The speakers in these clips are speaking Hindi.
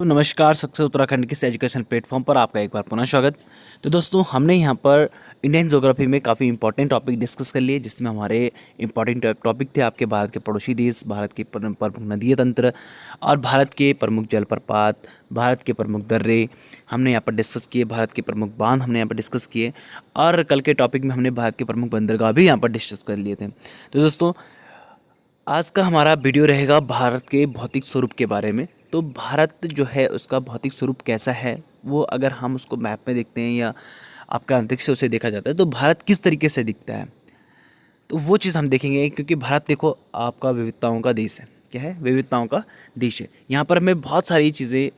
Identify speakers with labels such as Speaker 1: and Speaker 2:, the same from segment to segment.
Speaker 1: तो नमस्कार, सक्सेस उत्तराखंड के इस एजुकेशन प्लेटफॉर्म पर आपका एक बार पुनः स्वागत। तो दोस्तों, हमने यहाँ पर इंडियन ज्योग्राफी में काफ़ी इंपॉर्टेंट टॉपिक डिस्कस कर लिए, जिसमें हमारे इंपॉर्टेंट टॉपिक थे आपके भारत के पड़ोसी देश, भारत के प्रमुख नदीय तंत्र और भारत के प्रमुख जलप्रपात, भारत के प्रमुख दर्रे हमने यहाँ पर डिस्कस किए, भारत के प्रमुख बांध हमने यहाँ पर डिस्कस किए और कल के टॉपिक में हमने भारत के प्रमुख बंदरगाह भी यहाँ पर डिस्कस कर लिए थे। तो दोस्तों, आज का हमारा वीडियो रहेगा भारत के भौतिक स्वरूप के बारे में। तो भारत जो है उसका भौतिक स्वरूप कैसा है, वो अगर हम उसको मैप में देखते हैं या आपका अंतरिक्ष से उसे देखा जाता है तो भारत किस तरीके से दिखता है, तो वो चीज़ हम देखेंगे। क्योंकि भारत देखो आपका विविधताओं का देश है। क्या है? विविधताओं का देश है। यहाँ पर हमें बहुत सारी चीज़ें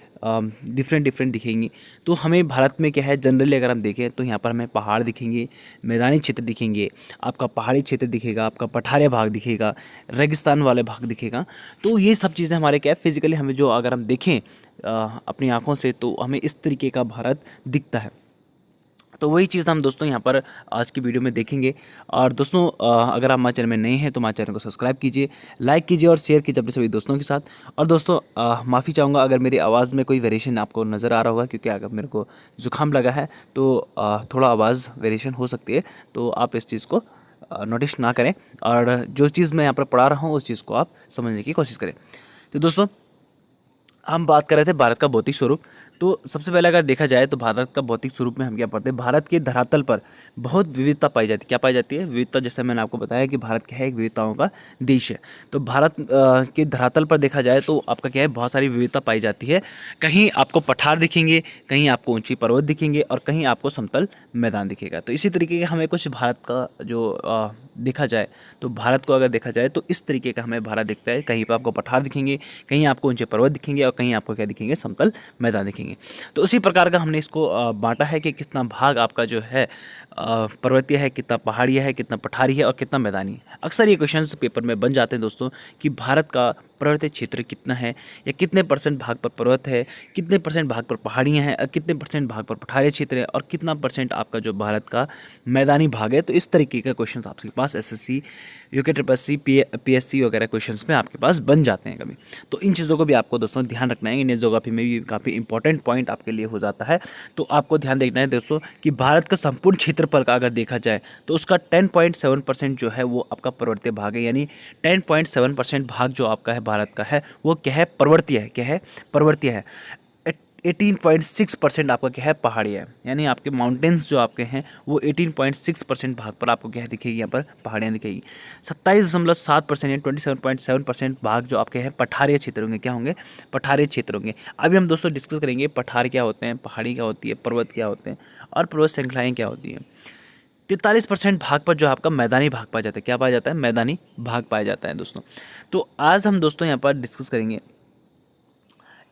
Speaker 1: डिफरेंट दिखेंगी। तो हमें भारत में क्या है, जनरली अगर हम देखें तो यहाँ पर हमें पहाड़ दिखेंगे, मैदानी क्षेत्र दिखेंगे, आपका पहाड़ी क्षेत्र दिखेगा, आपका पठारिया भाग दिखेगा, रेगिस्तान वाले भाग दिखेगा। तो ये सब चीज़ें हमारे क्या है, फिजिकली हमें जो अगर हम देखें अपनी आँखों से तो हमें इस तरीके का भारत दिखता है। तो वही चीज़ हम दोस्तों यहाँ पर आज की वीडियो में देखेंगे। और दोस्तों, अगर आप हमारे चैनल में नए हैं तो हमारे चैनल को सब्सक्राइब कीजिए, लाइक कीजिए और शेयर कीजिए अपने सभी दोस्तों के साथ। और दोस्तों, माफ़ी चाहूँगा अगर मेरी आवाज़ में कोई वेरिएशन आपको नज़र आ रहा होगा, क्योंकि अगर मेरे को ज़ुकाम लगा है तो थोड़ा आवाज़ वेरिएशन हो सकती है। तो आप इस चीज़ को नोटिस ना करें और जो चीज़ मैं यहाँ पर पढ़ा रहा हूँ उस चीज़ को आप समझने की कोशिश करें। तो दोस्तों, हम बात कर रहे थे भारत का भौतिक स्वरूप। तो सबसे पहले अगर देखा जाए तो भारत का भौतिक स्वरूप में हम क्या पढ़ते हैं, भारत के धरातल पर बहुत विविधता पाई जाती है। क्या पाई जाती है? विविधता। जैसे मैंने आपको बताया कि भारत क्या है, एक विविधताओं का देश है। तो भारत के धरातल पर देखा जाए तो आपका क्या है, बहुत सारी विविधता पाई जाती है। कहीं आपको पठार दिखेंगे, कहीं आपको ऊंची पर्वत दिखेंगे और कहीं आपको समतल मैदान दिखेगा। तो इसी तरीके के हमें कुछ भारत का जो देखा जाए तो भारत को अगर देखा जाए तो इस तरीके का हमें भारत दिखता है। कहीं पर आपको पठार दिखेंगे, कहीं आपको ऊंचे पर्वत दिखेंगे और कहीं आपको क्या दिखेंगे, समतल मैदान दिखेंगे। तो उसी प्रकार का हमने इसको बांटा है कि कितना भाग आपका जो है पर्वतीय है, कितना पहाड़ी है, कितना पठारी है और कितना मैदानी है। अक्सर ये क्वेश्चंस पेपर में बन जाते हैं दोस्तों कि भारत का पर्वतीय क्षेत्र कितना है या कितने परसेंट भाग पर पर्वत है, कितने परसेंट भाग पर पहाड़ियाँ हैं और कितने परसेंट भाग पर पठारी क्षेत्र है और कितना परसेंट आपका जो भारत का मैदानी भाग है। तो इस तरीके का क्वेश्चन आपके पास SSC, UK triple C, PSC वगैरह क्वेश्चंस में आपके पास बन जाते हैं कभी। तो इन चीज़ों को भी आपको दोस्तों ध्यान रखना है। इंडियन ज्योग्राफी में भी काफ़ी इंपॉर्टेंट पॉइंट आपके लिए हो जाता है। तो आपको ध्यान देखना है दोस्तों कि भारत का संपूर्ण क्षेत्रफल का अगर देखा जाए तो उसका 10.7% जो है वो आपका पर्वतीय भाग है। यानी 10.7% भाग जो आपका है भारत का है वो क्या है, पर्वतीय है। क्या है? पर्वतीय है। 18.6% आपका क्या है, पहाड़ी है। यानी आपके माउंटेन्स जो आपके हैं वो 18.6% भाग पर आपको क्या दिखेगी, यहाँ पर पहाड़ियाँ दिखेगी। 27.7% या 27.7% भाग जो आपके हैं पठारी क्षेत्र होंगे। क्या होंगे? पठारी क्षेत्र होंगे। अभी हम दोस्तों डिस्कस करेंगे पठार क्या होते हैं, पहाड़ी क्या होती है, पर्वत क्या होते हैं और पर्वत श्रृंखलाएँ क्या होती हैं। 43% भाग पर जो आपका मैदानी भाग पाया जाता है। क्या पाया जाता है? मैदानी भाग पाया जाता है दोस्तों। तो आज हम दोस्तों यहाँ पर डिस्कस करेंगे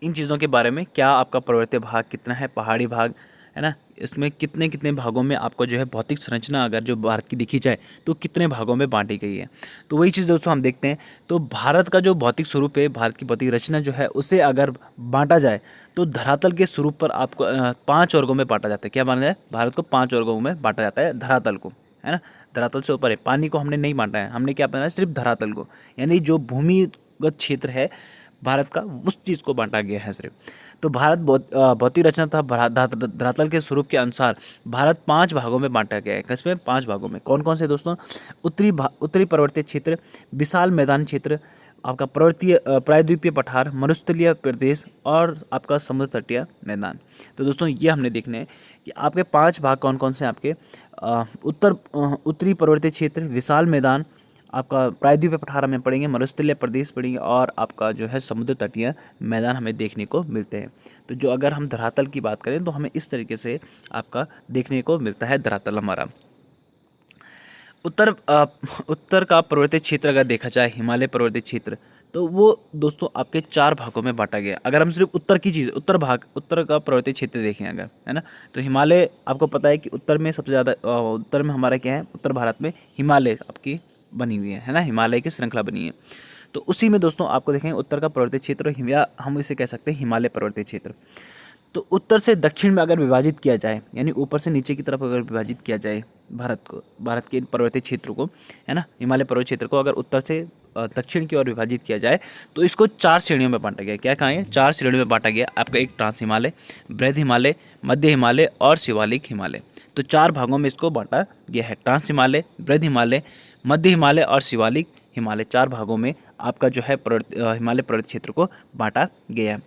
Speaker 1: इन चीज़ों के बारे में। क्या आपका पर्वतीय भाग कितना है, पहाड़ी भाग है ना, इसमें कितने कितने भागों में आपको जो है भौतिक संरचना अगर जो भारत की देखी जाए तो कितने भागों में बांटी गई है। तो वही चीज़ दोस्तों हम देखते हैं। तो भारत का जो भौतिक स्वरूप है, भारत की भौतिक रचना जो है उसे अगर बांटा जाए तो धरातल के स्वरूप पर आपको 5 वर्गों में बांटा जाता है। क्या माना जाए? भारत को 5 वर्गों में बांटा जाता है, धरातल को, है ना। धरातल से ऊपर है, पानी को हमने नहीं बांटा है, हमने क्या बनाया, सिर्फ धरातल को। यानी जो भूमिगत क्षेत्र है भारत का उस चीज़ को बांटा गया है सिर्फ। तो भारत भौतिक रचना था धरातल के स्वरूप के अनुसार भारत 5 भागों में बांटा गया है। किसमें? 5 भागों में। कौन कौन से दोस्तों? उत्तरी पर्वतीय क्षेत्र, विशाल मैदान क्षेत्र, आपका पर्वतीय प्रायद्वीपीय पठार, मरुस्थलीय प्रदेश और आपका समुद्र तटीय मैदान। तो दोस्तों ये हमने देखने हैं कि आपके 5 भाग कौन कौन से हैं आपके। उत्तरी पर्वतीय क्षेत्र, विशाल मैदान, आपका प्रायद्वीपीय पठार हमें पढ़ेंगे, मरुस्थलीय प्रदेश पढ़ेंगे और आपका जो है समुद्र तटीय मैदान हमें देखने को मिलते हैं। तो जो अगर हम धरातल की बात करें तो हमें इस तरीके से आपका देखने को मिलता है धरातल हमारा। उत्तर का पर्वतीय क्षेत्र अगर देखा जाए, हिमालय पर्वतीय क्षेत्र, तो वो दोस्तों आपके 4 भागों में बांटा गया। अगर हम सिर्फ उत्तर की चीज़, उत्तर का पर्वतीय क्षेत्र देखें अगर, है ना, तो हिमालय आपको पता है कि उत्तर में सबसे ज़्यादा उत्तर में हमारा क्या है, उत्तर भारत में हिमालय आपकी बनी हुई है ना, हिमालय की श्रृंखला बनी है। तो उसी में दोस्तों आपको देखेंगे उत्तर का पर्वतीय क्षेत्र, या हम इसे कह सकते हैं हिमालय पर्वतीय क्षेत्र। तो उत्तर से दक्षिण में अगर विभाजित किया जाए, यानी ऊपर से नीचे की तरफ अगर विभाजित किया जाए भारत को, भारत के इन पर्वतीय क्षेत्र को, है ना, हिमालय पर्वत क्षेत्र को अगर उत्तर से दक्षिण की ओर विभाजित किया जाए तो इसको 4 श्रेणियों में बांटा गया। क्या कहा है? 4 श्रेणियों में बांटा गया। आपका एक ट्रांस हिमालय, बृहद हिमालय, मध्य हिमालय और शिवालिक हिमालय। तो 4 भागों में इसको बांटा गया है। ट्रांस हिमालय, बृहद हिमालय, मध्य हिमालय और शिवालिक हिमालय, 4 भागों में आपका जो है हिमालय पर्वत क्षेत्र को बांटा गया है।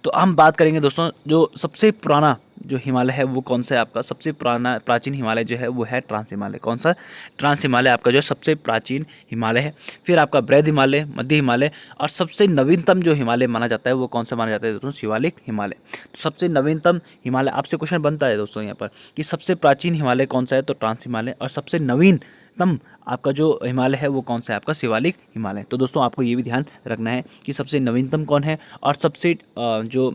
Speaker 1: तो हम बात करेंगे दोस्तों, जो सबसे पुराना जो हिमालय है वो कौन सा है? आपका सबसे पुराना प्राचीन हिमालय जो है वो है ट्रांस हिमालय। कौन सा? ट्रांस हिमालय आपका जो सबसे प्राचीन हिमालय है। फिर आपका बृहद हिमालय, मध्य हिमालय और सबसे नवीनतम जो हिमालय माना जाता है वो कौन सा माना जाता है दोस्तों? शिवालिक हिमालय। तो सबसे नवीनतम हिमालय, आपसे क्वेश्चन बनता है दोस्तों यहाँ पर कि सबसे प्राचीन हिमालय कौन सा है? तो ट्रांस हिमालय। और सबसे नवीनतम आपका जो हिमालय है वो कौन सा है? आपका शिवालिक हिमालय। तो दोस्तों आपको ये भी ध्यान रखना है कि सबसे नवीनतम कौन है और सबसे जो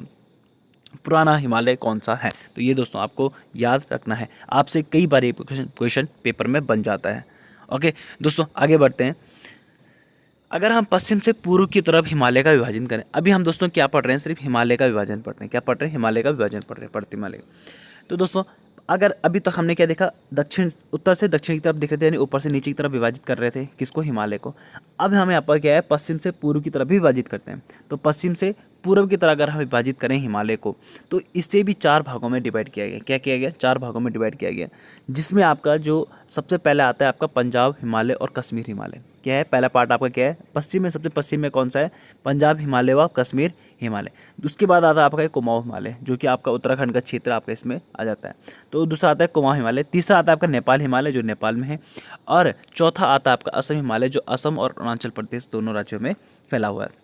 Speaker 1: पुराना हिमालय कौन सा है। तो ये दोस्तों आपको याद रखना है, आपसे कई बार ये क्वेश्चन पेपर में बन जाता है। ओके दोस्तों, आगे बढ़ते हैं। अगर हम पश्चिम से पूर्व की तरफ हिमालय का विभाजन करें, अभी हम दोस्तों क्या पढ़ रहे हैं? सिर्फ हिमालय का विभाजन पढ़ रहे हैं। क्या पढ़ रहे हैं? हिमालय का विभाजन पढ़ रहे हैं, पढ़ते हिमालय। तो दोस्तों अगर अभी तक हमने क्या देखा? दक्षिण, उत्तर से दक्षिण की तरफ देख रहे थे, यानी ऊपर से नीचे की तरफ विभाजित कर रहे थे किसको? हिमालय को। अब हमें यहाँ पर क्या है? पश्चिम से पूर्व की तरफ भी विभाजित करते हैं। तो पश्चिम से पूर्व की तरह अगर हम विभाजित करें हिमालय को, तो इससे भी 4 भागों में डिवाइड किया गया। क्या किया गया? 4 भागों में डिवाइड किया गया, जिसमें आपका जो सबसे पहले आता है आपका पंजाब हिमालय और कश्मीर हिमालय। क्या है? पहला पार्ट आपका क्या है? पश्चिम में, सबसे पश्चिम में कौन सा है? पंजाब हिमालय व कश्मीर हिमालय। उसके बाद आता है आपका कुमाऊं हिमालय, जो कि आपका उत्तराखंड का क्षेत्र आपका इसमें आ जाता है। तो दूसरा आता है कुमाऊं हिमालय। तीसरा आता है आपका नेपाल हिमालय, जो नेपाल में है। और चौथा आता है आपका असम हिमालय, जो असम और अरुणाचल प्रदेश दोनों राज्यों में फैला हुआ है।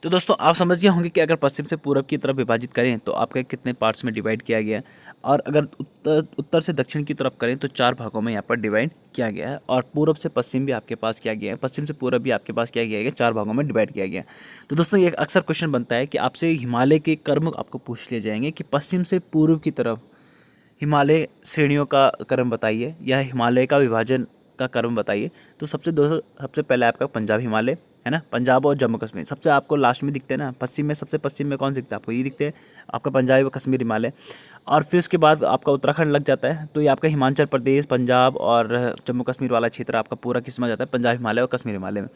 Speaker 1: तो दोस्तों आप समझ गए होंगे कि अगर पश्चिम से पूर्व की तरफ विभाजित करें तो आपके कितने पार्ट्स में डिवाइड किया गया है, और अगर उत्तर से दक्षिण की तरफ करें तो 4 भागों में यहाँ पर डिवाइड किया गया है। और पूर्व से पश्चिम भी आपके पास किया गया है, पश्चिम से पूर्व भी आपके पास किया गया है, 4 भागों में डिवाइड किया गया है। तो दोस्तों ये अक्सर क्वेश्चन बनता है कि आपसे हिमालय के कर्म आपको पूछ लिए जाएंगे कि पश्चिम से पूर्व की तरफ हिमालय श्रेणियों का क्रम बताइए, या हिमालय का विभाजन का क्रम बताइए। तो सबसे पहले आपका पंजाब हिमालय है ना, पंजाब और जम्मू कश्मीर सबसे आपको लास्ट में दिखते हैं ना, पश्चिम में, सबसे पश्चिम में कौन दिखता है आपको? ये दिखते हैं आपका पंजाब और कश्मीर हिमालय। और फिर उसके बाद आपका उत्तराखंड लग जाता है, तो ये आपका हिमाचल प्रदेश, पंजाब और जम्मू कश्मीर वाला क्षेत्र आपका पूरा किस में आ जाता है? पंजाब हिमालय और कश्मीर हिमालय में।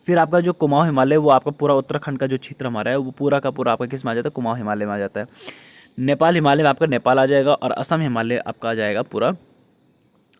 Speaker 1: फिर आपका जो कुमाऊं हिमालय, वो आपका पूरा उत्तराखंड का जो क्षेत्र हमारा है वो पूरा का पूरा आपका किस में आ जाता है? कुमाऊं हिमालय में आ जाता है। नेपाल हिमालय में आपका नेपाल आ जाएगा, और असम हिमालय आपका आ जाएगा पूरा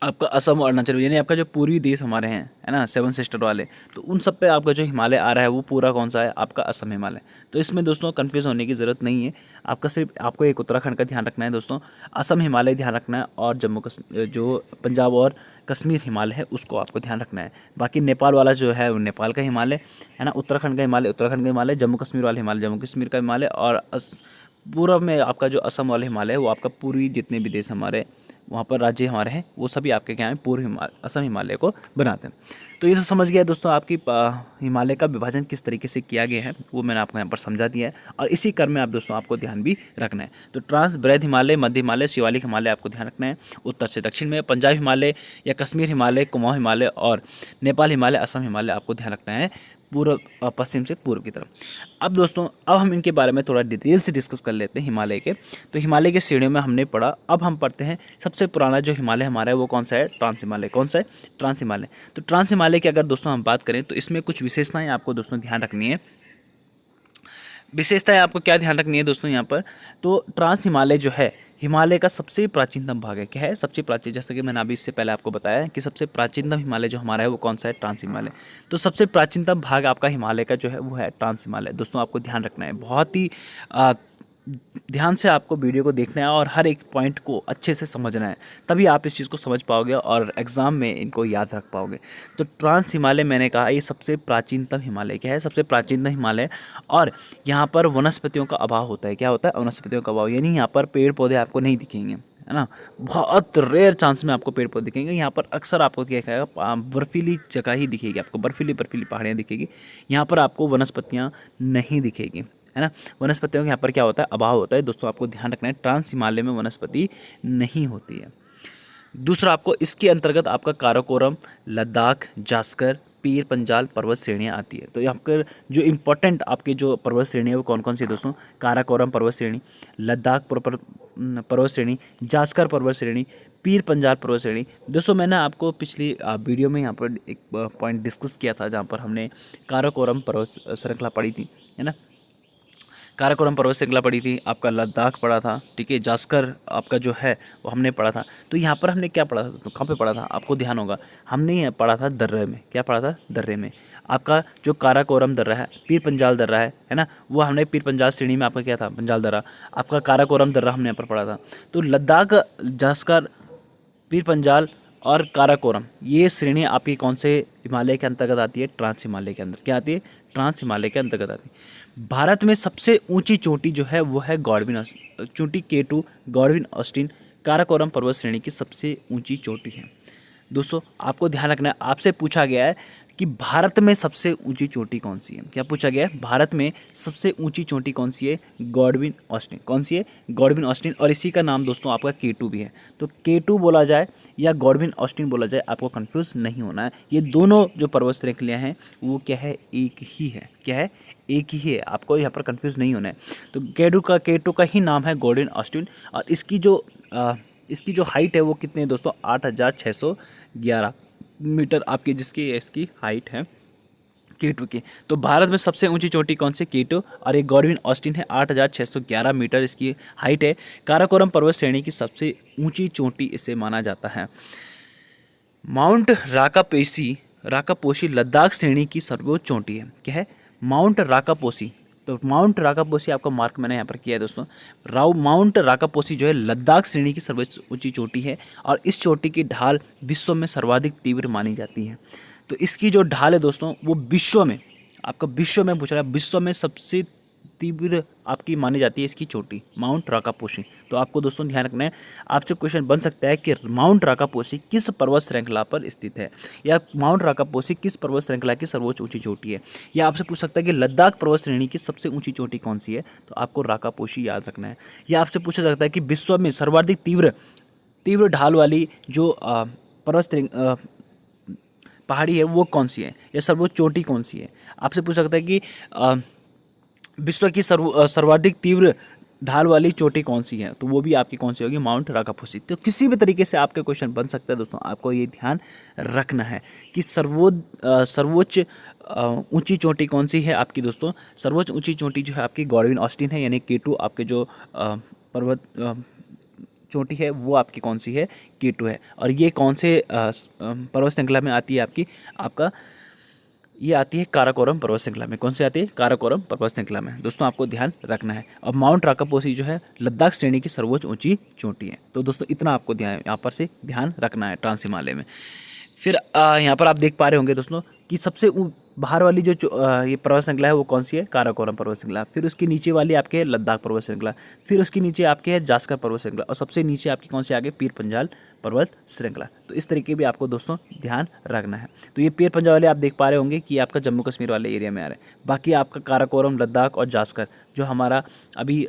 Speaker 1: आपका असम और अरुणाचल, यानी आपका जो पूर्वी देश हमारे हैं है ना, 7 सिस्टर वाले, तो उन सब पे आपका जो हिमालय आ रहा है वो पूरा कौन सा है? आपका असम हिमालय। तो इसमें दोस्तों कंफ्यूज होने की ज़रूरत नहीं है, आपका सिर्फ आपको एक उत्तराखंड का ध्यान रखना है दोस्तों, असम हिमालय ध्यान रखना है, और जम्मू कश्मीर जो पंजाब और कश्मीर हिमालय है उसको आपको ध्यान रखना है। बाकी नेपाल वाला जो है वो नेपाल का हिमालय है ना, उत्तराखंड का हिमालय उत्तराखंड का हिमालय, जम्मू कश्मीर वाला हिमालय जम्मू कश्मीर का हिमालय, और पूर्व में आपका जो असम वाला हिमालय है वो आपका पूर्वी जितने भी देश हमारे वहाँ पर राज्य हमारे हैं वो सभी आपके क्या हैं? पूर्व हिमालय, असम हिमालय को बनाते हैं। तो ये तो समझ गया दोस्तों आपकी हिमालय का विभाजन किस तरीके से किया गया है, वो मैंने आपको यहाँ पर समझा दिया है, और इसी क्रम में आप दोस्तों आपको ध्यान भी रखना है। तो ट्रांस, बृहद हिमालय, मध्य हिमालय, शिवालिक हिमालय आपको ध्यान रखना है। उत्तर से दक्षिण में पंजाब हिमालय या कश्मीर हिमालय, कुमाऊं हिमालय और नेपाल हिमालय, असम हिमालय आपको ध्यान रखना है पूर्व, पश्चिम से पूर्व की तरफ। अब दोस्तों अब हम इनके बारे में थोड़ा डिटेल से डिस्कस कर लेते हैं हिमालय के। तो हिमालय के श्रेणियों में हमने पढ़ा, अब हम पढ़ते हैं सबसे पुराना जो हिमालय हमारा है वो कौन सा है? ट्रांस हिमालय। कौन सा है? ट्रांस हिमालय। तो ट्रांस हिमालय की अगर दोस्तों हम बात करें तो इसमें कुछ विशेषताएं आपको दोस्तों ध्यान रखनी है। विशेषताएं आपको क्या ध्यान रखनी है दोस्तों यहाँ पर? तो ट्रांस हिमालय जो है हिमालय का सबसे प्राचीनतम भाग है। क्या है? सबसे प्राचीन, जैसा कि मैंने अभी इससे पहले आपको बताया कि सबसे प्राचीनतम हिमालय जो हमारा है वो कौन सा है? ट्रांस हिमालय। तो सबसे प्राचीनतम भाग आपका हिमालय का जो है वो है ट्रांस हिमालय। दोस्तों आपको ध्यान रखना है, बहुत ही ध्यान से आपको वीडियो को देखना है और हर एक पॉइंट को अच्छे से समझना है, तभी आप इस चीज़ को समझ पाओगे और एग्ज़ाम में इनको याद रख पाओगे। तो ट्रांस हिमालय मैंने कहा ये सबसे प्राचीनतम हिमालय। क्या है? सबसे प्राचीनतम हिमालय। और यहाँ पर वनस्पतियों का अभाव होता है। क्या होता है? वनस्पतियों का अभाव, यानी यहाँ पर पेड़ पौधे आपको नहीं दिखेंगे, है ना, बहुत रेयर चांस में आपको पेड़ पौधे दिखेंगे। यहाँ पर अक्सर आपको क्या दिखेगा? बर्फीली जगह ही दिखेगी आपको, बर्फीली बर्फीली पहाड़ियाँ दिखेगी। यहाँ पर आपको वनस्पतियाँ नहीं दिखेगी, है ना। वनस्पतियों के यहाँ पर क्या होता है? अभाव होता है। दोस्तों आपको ध्यान रखना है ट्रांस हिमालय में वनस्पति नहीं होती है। दूसरा आपको इसके अंतर्गत आपका काराकोरम, लद्दाख, जास्कर, पीर पंजाल पर्वत श्रेणियाँ आती है। तो यहाँ पर जो इम्पोर्टेंट आपके जो पर्वत श्रेणी है वो कौन कौन सी दोस्तों? काराकोरम पर्वत श्रेणी, लद्दाख पर्वत श्रेणी, जास्कर पर्वत श्रेणी, पीर पंजाल पर्वत श्रेणी। दोस्तों मैंने आपको पिछली वीडियो में यहाँ पर एक पॉइंट डिस्कस किया था जहाँ पर हमने काराकोरम पर्वत श्रृंखला पढ़ी थी, है ना। काराकोरम पर्वत श्रृंखला पढ़ी थी, आपका लद्दाख पढ़ा था, ठीक है, जास्कर आपका जो है वो हमने पढ़ा था। तो यहाँ पर हमने क्या पढ़ा था दोस्तों, कहाँ पे पढ़ा था, आपको ध्यान होगा, हमने ये पढ़ा था दर्रे में। क्या पढ़ा था, दर्रे में। आपका जो काराकोरम दर्रा है, पीर पंजाल दर्रा है ना, वो हमने पीर पंजाल श्रेणी में आपका क्या था, पंजाल दर्रा। आपका काराकोरम दर्रा हमने यहाँ पर पढ़ा था। तो लद्दाख, जास्कर, पीर पंजाल और काराकोरम, ये श्रेणी आपकी कौन से हिमालय के अंतर्गत आती है, ट्रांस हिमालय के अंदर। क्या आती है, ट्रांस हिमालय के अंतर्गत आती है। भारत में सबसे ऊंची चोटी जो है वो है गॉडविन चोटी, K2 गॉडविन ऑस्टिन काराकोरम पर्वत श्रेणी की सबसे ऊंची चोटी है। दोस्तों आपको ध्यान रखना है, आपसे पूछा गया है कि भारत में सबसे ऊंची चोटी कौन सी है। क्या पूछा गया है, भारत में सबसे ऊंची चोटी कौन सी है, गॉडविन ऑस्टिन। कौन सी है, गॉडविन ऑस्टिन। और इसी का नाम दोस्तों आपका K2 भी है। तो K2 बोला जाए या गॉडविन ऑस्टिन बोला जाए, आपको कंफ्यूज नहीं होना है। ये दोनों जो पर्वत श्रृंखलाएं हैं वो क्या है, एक ही है। क्या है, एक ही है। आपको यहाँ पर कंफ्यूज नहीं होना है। तो K2 का ही नाम है गॉडविन ऑस्टिन। और इसकी जो हाइट है वो कितनी है दोस्तों, 8611 मीटर आपकी जिसकी इसकी हाइट है K2 की। तो भारत में सबसे ऊंची चोटी कौन सी, K2। और एक गॉडविन ऑस्टिन है, 8611 मीटर इसकी हाइट है। काराकोरम पर्वत श्रेणी की सबसे ऊंची चोटी इसे माना जाता है। माउंट राकापोशी लद्दाख श्रेणी की सर्वोच्च चोटी है। क्या है, माउंट राकापोशी। तो माउंट राकापोशी आपका मार्क मैंने यहाँ पर किया है दोस्तों। माउंट राकापोशी जो है लद्दाख श्रेणी की सर्वोच्च ऊंची चोटी है और इस चोटी की ढाल विश्व में सर्वाधिक तीव्र मानी जाती है। तो इसकी जो ढाल है दोस्तों वो विश्व में, आपका विश्व में पूछ रहा है, विश्व में सबसे तीव्र आपकी मानी जाती है इसकी चोटी, माउंट राकापोशी। तो आपको दोस्तों ध्यान रखना है, आपसे क्वेश्चन बन सकता है कि माउंट राकापोशी किस पर्वत श्रृंखला पर स्थित है, या माउंट राकापोशी किस पर्वत श्रृंखला की सर्वोच्च ऊंची चोटी है। या आपसे पूछ सकता है कि लद्दाख पर्वत श्रेणी की सबसे ऊंची चोटी कौन सी है, तो आपको राकापोशी याद रखना है। या आपसे पूछा सकता है कि विश्व में सर्वाधिक तीव्र ढाल वाली जो पहाड़ी है वो कौन सी है, या सर्वोच्च चोटी कौन सी है। आपसे पूछ सकता है कि विश्व की सर्वाधिक तीव्र ढाल वाली चोटी कौन सी है, तो वो भी आपकी कौन सी होगी, माउंट राकापोशी। तो किसी भी तरीके से आपका क्वेश्चन बन सकता है दोस्तों, आपको ये ध्यान रखना है कि सर्वोच्च ऊंची चोटी कौन सी है आपकी दोस्तों। सर्वोच्च ऊंची चोटी जो है आपकी गॉडविन ऑस्टिन है, यानी K2 आपके जो पर्वत चोटी है वो आपकी कौन सी है, K2 है। और ये कौन से पर्वत श्रृंखला में आती है आपका ये आती है काराकोरम पर्वत श्रृंखला में। कौन सी आती है, काराकोरम पर्वत श्रृंखला में। दोस्तों आपको ध्यान रखना है। अब माउंट राकापोशी जो है लद्दाख श्रेणी की सर्वोच्च ऊंची चोटी है। तो दोस्तों इतना आपको यहाँ पर से ध्यान रखना है ट्रांस हिमालय में। फिर यहाँ पर आप देख पा रहे होंगे दोस्तों कि सबसे बाहर वाली जो ये पर्वत श्रृंखला है वो कौन सी है, काराकोरम पर्वत श्रृंखला। फिर उसके नीचे वाली आपके है लद्दाख पर्वत श्रृंखला। फिर उसके नीचे आपके है जास्कर पर्वत श्रृंखला। और सबसे नीचे आपकी कौन सी आगे, पीर पंजाल पर्वत श्रृंखला। तो इस तरीके भी आपको दोस्तों ध्यान रखना है। तो ये पीर पंजाल वाले आप देख पा रहे होंगे कि आपका जम्मू कश्मीर वाले एरिया में आ रहे हैं। बाकी आपका काराकोरम, लद्दाख और जास्कर जो हमारा अभी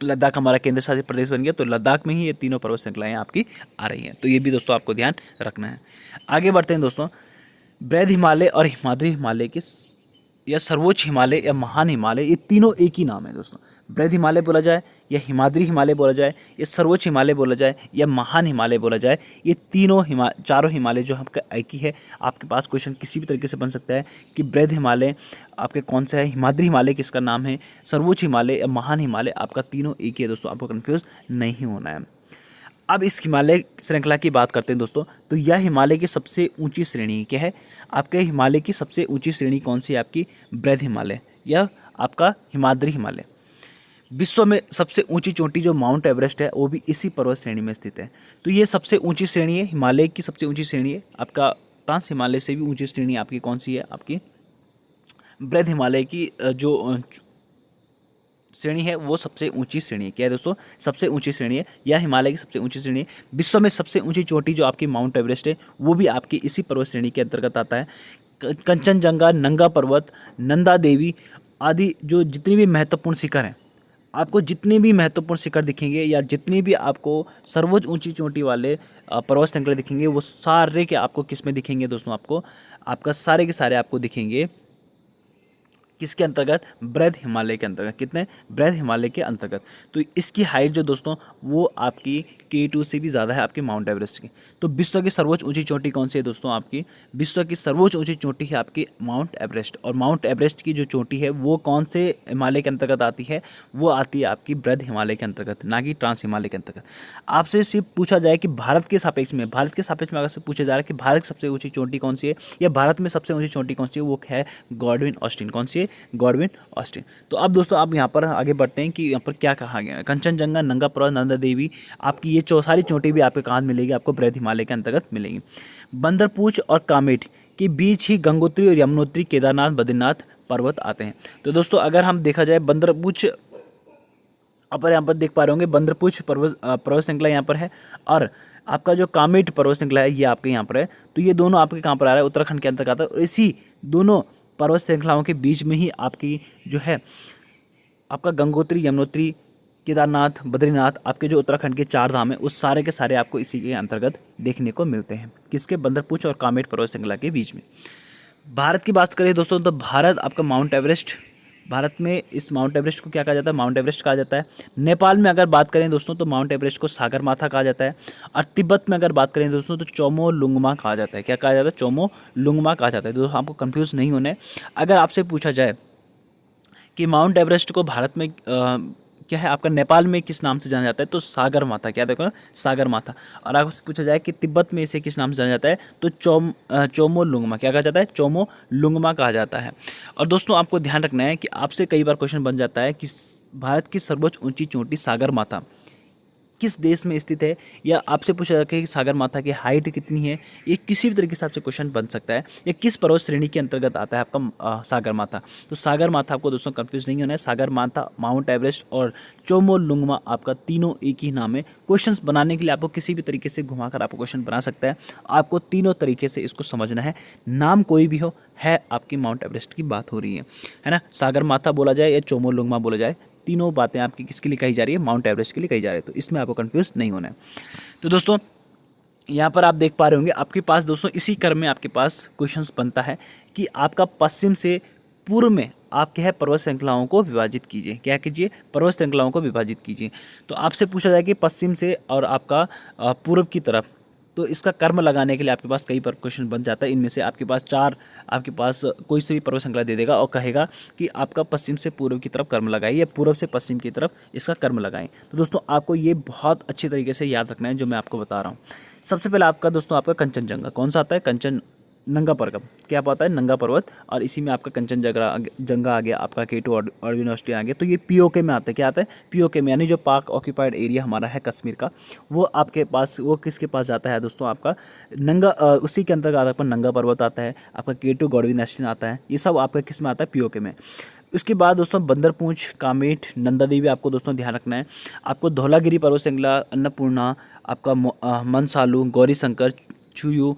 Speaker 1: लद्दाख हमारा केंद्र शासित प्रदेश बन गया, तो लद्दाख में ही ये तीनों पर्वत श्रृंखलाएँ आपकी आ रही हैं। तो ये भी दोस्तों आपको ध्यान रखना है। आगे बढ़ते हैं दोस्तों। बृहद हिमालय और हिमाद्री हिमालय की, या सर्वोच्च हिमालय या महान हिमालय, ये तीनों एक ही नाम है दोस्तों। बृहद हिमालय बोला जाए या हिमाद्री हिमालय बोला जाए या सर्वोच्च हिमालय बोला जाए या महान हिमालय बोला जाए, ये तीनों चारों हिमालय जो आपका एक ही है। आपके पास क्वेश्चन किसी भी तरीके से बन सकता है कि बृहद हिमालय आपके कौन सा है, हिमाद्री हिमालय किसका नाम है, सर्वोच्च हिमालय या महान हिमालय, आपका तीनों एक ही है दोस्तों। आपको कन्फ्यूज़ नहीं होना है। अब इस हिमालय श्रृंखला की बात करते हैं दोस्तों। तो यह हिमालय की सबसे ऊंची श्रेणी क्या है, आपके हिमालय की सबसे ऊंची श्रेणी कौन सी है, आपकी बृहद हिमालय या आपका हिमाद्री हिमालय। विश्व में सबसे ऊंची चोटी जो माउंट एवरेस्ट है वो भी इसी पर्वत श्रेणी में स्थित है। तो ये सबसे ऊंची श्रेणी है, हिमालय की सबसे ऊंची श्रेणी है। आपका ट्रांस हिमालय से भी ऊंची श्रेणी आपकी कौन सी है, आपकी बृहद हिमालय की जो श्रेणी है वो सबसे ऊंची श्रेणी है। क्या है दोस्तों, सबसे ऊंची श्रेणी है, या हिमालय की सबसे ऊंची श्रेणी है। विश्व में सबसे ऊंची चोटी जो आपकी माउंट एवरेस्ट है वो भी आपकी इसी पर्वत श्रेणी के अंतर्गत आता है। कंचनजंगा, नंगा पर्वत, नंदा देवी आदि जो जितनी भी महत्वपूर्ण शिखर हैं, आपको जितने भी महत्वपूर्ण शिखर दिखेंगे या जितनी भी आपको सर्वोच्च ऊंची चोटी वाले पर्वत श्रृंखला दिखेंगे, वो सारे के आपको किस में दिखेंगे दोस्तों, आपको आपका सारे के सारे आपको दिखेंगे किसके अंतर्गत? बृहद हिमालय के अंतर्गत। कितने? बृहद हिमालय के अंतर्गत। तो इसकी हाइट जो दोस्तों वो आपकी K2 से भी ज़्यादा है आपके माउंट एवरेस्ट की। तो विश्व की सर्वोच्च ऊंची चोटी कौन सी है दोस्तों? आपकी विश्व की सर्वोच्च ऊंची चोटी है आपकी माउंट एवरेस्ट। और माउंट एवरेस्ट की जो चोटी है वो कौन से हिमालय के अंतर्गत आती है? वो आती है आपकी बृहद हिमालय के अंतर्गत, ना कि ट्रांस हिमालय के अंतर्गत। आपसे सिर्फ पूछा जाए कि भारत के सापेक्ष में अगर से पूछा जा रहा है कि भारत की सबसे ऊंची चोटी कौन सी है या भारत में सबसे ऊंची चोटी कौन सी है, वो है गॉडविन ऑस्टिन। कौन सी है? Godwin Austen. तो अब दोस्तों आप यहाँ पर आगे बढ़ते हैं कि यहाँ पर क्या कहा गया है। कंचनजंगा, नंगा पर्वत, नंदा देवी, आपकी ये सारी चोटी भी आपके कहाँ मिलेगी? आपको बृहद हिमालय के अंतर्गत मिलेगी। बंदरपूछ और कामेट के बीच ही गंगोत्री और यमुनोत्री, केदारनाथ, बद्रीनाथ पर्वत आते हैं। तो दोस्तों अगर हम देखा जाए बंदरपूछ, अपर यहाँ पर देख पा रहे होंगे बंदरपूछ पर्वत श्रृंखला यहाँ पर है, और आपका जो कामेट पर्वत श्रृंखला है ये आपके यहाँ पर है। तो ये दोनों आपके कहाँ पर आ रहा है? उत्तराखंड के अंतर्गत आता है। और इसी दोनों पर्वत श्रृंखलाओं के बीच में ही आपकी जो है आपका गंगोत्री, यमुनोत्री, केदारनाथ, बद्रीनाथ, आपके जो उत्तराखंड के 4 धाम है उस सारे के सारे आपको इसी के अंतर्गत देखने को मिलते हैं। किसके? बंदरपूछ और कामेट पर्वत श्रृंखला के बीच में। भारत की बात करें दोस्तों तो भारत आपका माउंट एवरेस्ट, भारत में इस माउंट एवरेस्ट को क्या कहा जाता है? माउंट एवरेस्ट कहा जाता है। नेपाल में अगर बात करें दोस्तों तो माउंट एवरेस्ट को सागर माथा कहा जाता है। और तिब्बत में अगर बात करें दोस्तों तो चोमो लुंगमा कहा जाता है। क्या कहा जाता है? चोमो लुंगमा कहा जाता है। दोस्तों आपको कंफ्यूज नहीं होना है। अगर आपसे पूछा जाए कि माउंट एवरेस्ट को भारत में क्या है आपका नेपाल में किस नाम से जाना जाता है, तो सागर माथा। क्या देखो? सागर माथा। और आपसे पूछा जाए कि तिब्बत में इसे किस नाम से जाना जाता है, तो चोमो लुंगमा। क्या कहा जाता है? चोमो लुंगमा कहा जाता है। और दोस्तों आपको ध्यान रखना है कि आपसे कई बार क्वेश्चन बन जाता है कि भारत की सर्वोच्च ऊंची चोटी सागर माथा किस देश में स्थित है, या आपसे पूछा जाता है कि सागर माथा की हाइट कितनी है। ये किसी भी तरीके से आपसे क्वेश्चन बन सकता है। या किस पर्वत श्रेणी के अंतर्गत आता है आपका सागर माथा। तो सागर माथा आपको दोस्तों कंफ्यूज नहीं होना है। सागर माथा, माउंट एवरेस्ट और चोमो लुंगमा आपका तीनों एक ही नाम है। क्वेश्चंस बनाने के लिए आपको किसी भी तरीके से घुमाकर आपको क्वेश्चन बना सकता है। आपको तीनों तरीके से इसको समझना है। नाम कोई भी हो, है आपकी माउंट एवरेस्ट की बात हो रही है ना। सागर माथा बोला जाए या चोमो लुंगमा बोला जाए, तीनों बातें आपकी किसके लिए कही जा रही है? माउंट एवरेस्ट के लिए कही जा रही है। तो इसमें आपको कंफ्यूज नहीं होना है। तो दोस्तों यहाँ पर आप देख पा रहे होंगे आपके पास दोस्तों इसी क्रम में आपके पास क्वेश्चंस बनता है कि आपका पश्चिम से पूर्व में आप क्या है पर्वत श्रृंखलाओं को विभाजित कीजिए। क्या कीजिए? पर्वत श्रृंखलाओं को विभाजित कीजिए। तो आपसे पूछा जाए कि पश्चिम से और आपका पूर्व की तरफ, तो इसका कर्म लगाने के लिए आपके पास कई बार क्वेश्चन बन जाता है। इनमें से आपके पास 4 आपके पास कोई से भी पर्वत श्रृंखला दे देगा और कहेगा कि आपका पश्चिम से पूर्व की तरफ कर्म लगाएं या पूर्व से पश्चिम की तरफ इसका कर्म लगाएं। तो दोस्तों आपको ये बहुत अच्छी तरीके से याद रखना है जो मैं आपको बता रहा हूँ। सबसे पहले आपका दोस्तों आपका कंचनजंगा कौन सा आता है? कंचन नंगा पर्वत। क्या आता है? नंगा पर्वत। और इसी में आपका कंचनजंगा आ गया, आपका K2 ऑर्बिन ऑस्ट्रिया आ गया। तो ये POK में आता है। क्या आता है? POK में, यानी जो पाक ऑक्यूपाइड एरिया हमारा है कश्मीर का, वो आपके पास, वो किसके पास जाता है दोस्तों? आपका नंगा, उसी के अंतर्गत आपका नंगा पर्वत आता है, आपका K2 गॉडविन ऑस्ट्रिया आता है। ये सब आपका किस में आता है? POK में। उसके बाद दोस्तों बंदरपूछ, कामेट, नंदा देवी आपको दोस्तों ध्यान रखना है। आपको धौलागिरी पर्वत श्रृंखला, अन्नपूर्णा, आपका मनसालू, गौरीशंकर, चुयू,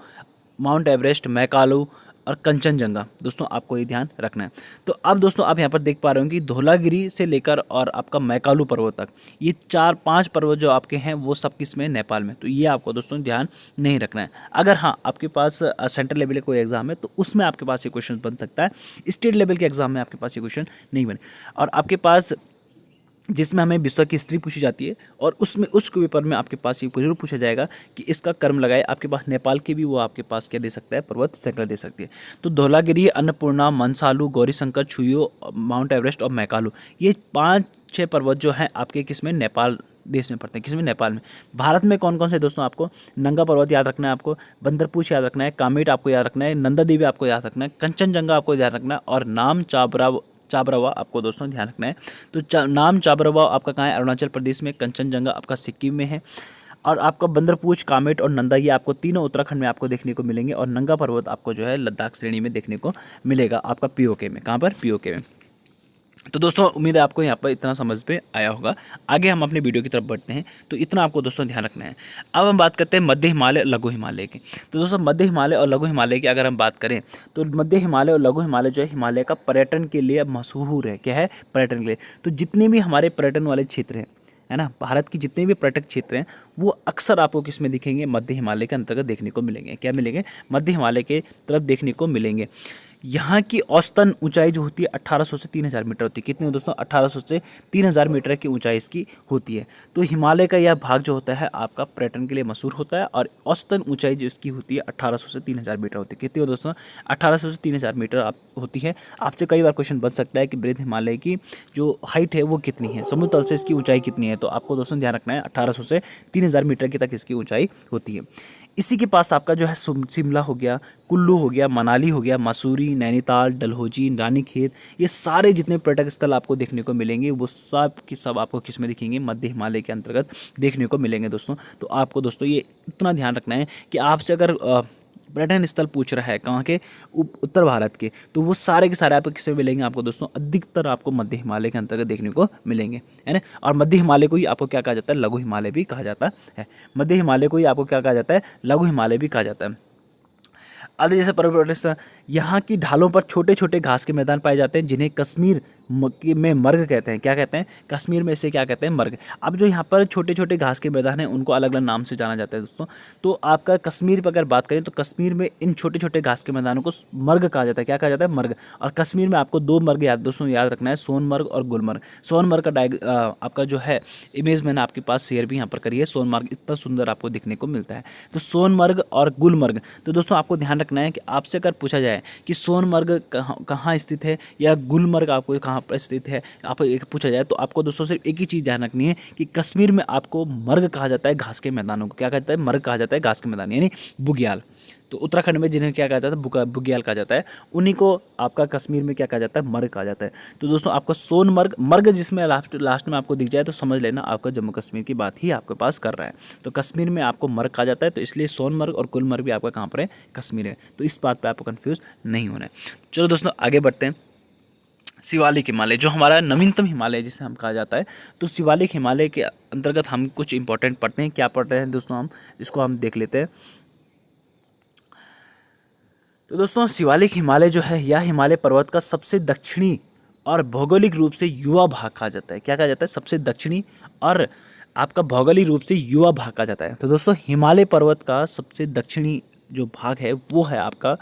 Speaker 1: माउंट एवरेस्ट, मैकालू और कंचनजंगा, दोस्तों आपको ये ध्यान रखना है। तो अब दोस्तों आप यहाँ पर देख पा रहे हो कि धौलागिरी से लेकर और आपका मैकालू पर्वत तक, ये 4-5 पर्वत जो आपके हैं वो सब किस में? नेपाल में। तो ये आपको दोस्तों ध्यान नहीं रखना है। अगर हाँ आपके पास सेंट्रल लेवल का कोई एग्जाम है तो उसमें आपके पास ये क्वेश्चन बन सकता है। स्टेट लेवल के एग्जाम में आपके पास ये क्वेश्चन नहीं बने। और आपके पास जिसमें हमें विश्व की हिस्ट्री पूछी जाती है और उसमें उस पेपर में आपके पास ये जरूर पूछा जाएगा कि इसका कर्म लगाए। आपके पास नेपाल की भी वो आपके पास क्या दे सकता है? पर्वत श्रृंखला दे सकती है। तो धौलागिरी, अन्नपूर्णा, मनसालू, गौरीशंकर, छुयो, माउंट एवरेस्ट और मैकालू, ये 5-6 पर्वत जो हैं आपके किसमें? नेपाल देश में पड़ते हैं। किसमें? नेपाल में। भारत में कौन कौन से दोस्तों? आपको नंगा पर्वत याद रखना है, आपको बंदरपूछ याद रखना है, कामेट आपको याद रखना है, नंदा देवी आपको याद रखना है, कंचनजंगा आपको याद रखना है, और नाम चाबरवा आपको दोस्तों ध्यान रखना है। तो नाम चाबरवा आपका कहाँ है? अरुणाचल प्रदेश में। कंचनजंगा आपका सिक्किम में है। और आपका बंदरपूछ, कामेट और नंदा, ये आपको तीनों उत्तराखंड में आपको देखने को मिलेंगे। और नंगा पर्वत आपको जो है लद्दाख श्रेणी में देखने को मिलेगा, आपका POK में। कहाँ पर? POK में। तो दोस्तों उम्मीद है आपको यहाँ पर इतना समझ पे आया होगा। आगे हम अपने वीडियो की तरफ बढ़ते हैं। तो इतना आपको दोस्तों ध्यान रखना है। अब हम बात करते हैं मध्य हिमालय और लघु हिमालय की। तो दोस्तों मध्य हिमालय और लघु हिमालय की अगर हम बात करें तो मध्य हिमालय और लघु हिमालय जो है हिमालय का पर्यटन के लिए मशहूर है। क्या है? पर्यटन के लिए। तो जितने भी हमारे पर्यटन वाले क्षेत्र हैं, है ना, भारत की जितने भी पर्यटक क्षेत्र हैं वो अक्सर आपको किस में दिखेंगे? मध्य हिमालय के अंतर्गत देखने को मिलेंगे। क्या मिलेंगे? मध्य हिमालय के तरफ देखने को मिलेंगे। यहाँ की औसतन ऊंचाई जो होती है 1800 से 3000 मीटर होती है। कितनी हो दोस्तों? 1800 से 3000 मीटर की ऊंचाई इसकी होती है। तो हिमालय का यह भाग जो होता है आपका पर्यटन के लिए मशहूर होता है, और औसतन ऊंचाई जो इसकी होती है 1800 से 3000 मीटर होती है। कितनी हो दोस्तों? 1800 से 3000 मीटर आप होती है। आपसे कई बार क्वेश्चन बन सकता है कि बृहद हिमालय की जो हाइट है वो कितनी है, समुद्र तल से इसकी ऊंचाई कितनी है। तो आपको दोस्तों ध्यान रखना है 1800 से 3000 मीटर की तक इसकी ऊंचाई होती है। इसी के पास आपका जो है शिमला हो गया, कुल्लू हो गया, मनाली हो गया, मसूरी, नैनीताल, डलहौजी, रानीखेत, ये सारे जितने पर्यटक स्थल आपको देखने को मिलेंगे वो सब की सब आपको किस में दिखेंगे? मध्य हिमालय के अंतर्गत देखने को मिलेंगे दोस्तों। तो आपको दोस्तों ये इतना ध्यान रखना है कि आपसे अगर पर्यटन स्थल पूछ रहा है कहाँ के? उत्तर भारत के, तो वो सारे के सारे आपको किसमें मिलेंगे? आपको दोस्तों अधिकतर आपको मध्य हिमालय के अंतर्गत देखने को मिलेंगे, है ना। और मध्य हिमालय को ही आपको क्या कहा जाता है? लघु हिमालय भी कहा जाता है। मध्य हिमालय को ही आपको क्या कहा जाता है? लघु हिमालय भी कहा जाता है। आदि जैसे पर्वत, यहाँ की ढालों पर छोटे छोटे घास के मैदान पाए जाते हैं, जिन्हें कश्मीर में मर्ग कहते हैं। क्या कहते हैं? कश्मीर में इसे क्या कहते हैं? मर्ग। अब जो यहाँ पर छोटे छोटे घास के मैदान हैं उनको अलग अलग नाम से जाना जाता है दोस्तों। तो आपका कश्मीर पर अगर बात करें तो कश्मीर में इन छोटे छोटे घास के मैदानों को मर्ग कहा जाता है। क्या कहा जाता है? मर्ग। और कश्मीर में आपको दो मर्ग दोस्तों याद रखना है, सोनमर्ग और गुलमर्ग। सोनमर्ग का आपका जो है इमेज मैंने आपके पास शेयर भी यहाँ पर करी है। सोनमर्ग इतना सुंदर आपको दिखने को मिलता है। तो सोनमर्ग और गुलमर्ग, तो दोस्तों आपको ध्यान रखना है कि आपसे अगर पूछा जाए कि सोनमर्ग कहाँ स्थित है या गुलमर्ग आपको कहाँ पर स्थित है, आप एक पूछा जाए, तो आपको दोस्तों सिर्फ एक ही चीज़ ध्यान रखनी है कि कश्मीर में आपको मर्ग कहा जाता है घास के मैदानों को। क्या कहता है? मर्ग कहा जाता है घास के मैदान, यानी बुग्याल। तो उत्तराखंड में जिन्हें क्या कहा जाता है? बुग्याल कहा जाता है। उन्हीं को आपका कश्मीर में क्या कहा जाता है? मर्ग कहा जाता है। तो दोस्तों आपका सोनमर्ग मर्ग जिसमें लास्ट में आपको दिख जाए तो समझ लेना आपका जम्मू कश्मीर की बात ही आपके पास कर रहा है। तो कश्मीर में आपको मर्ग कहा जाता है, तो इसलिए सोनमर्ग और गुलमर्ग भी आपका कहाँ पर है? कश्मीर है। तो इस बात पर आपको कन्फ्यूज़ नहीं होना है। चलो दोस्तों आगे बढ़ते हैं। शिवालिक हिमालय जो हमारा नवीनतम हिमालय जिसे हम कहा जाता है, तो शिवालिक हिमालय के अंतर्गत हम कुछ इंपॉर्टेंट पढ़ते हैं। क्या पढ़ रहे हैं दोस्तों? हम इसको हम देख लेते हैं। तो दोस्तों शिवालिक हिमालय जो है यह हिमालय पर्वत का सबसे दक्षिणी और भौगोलिक रूप से युवा भाग कहा जाता है। क्या कहा जाता है? सबसे दक्षिणी और आपका भौगोलिक रूप से युवा भाग कहा जाता है। तो दोस्तों हिमालय पर्वत का सबसे दक्षिणी जो भाग है वो है आपका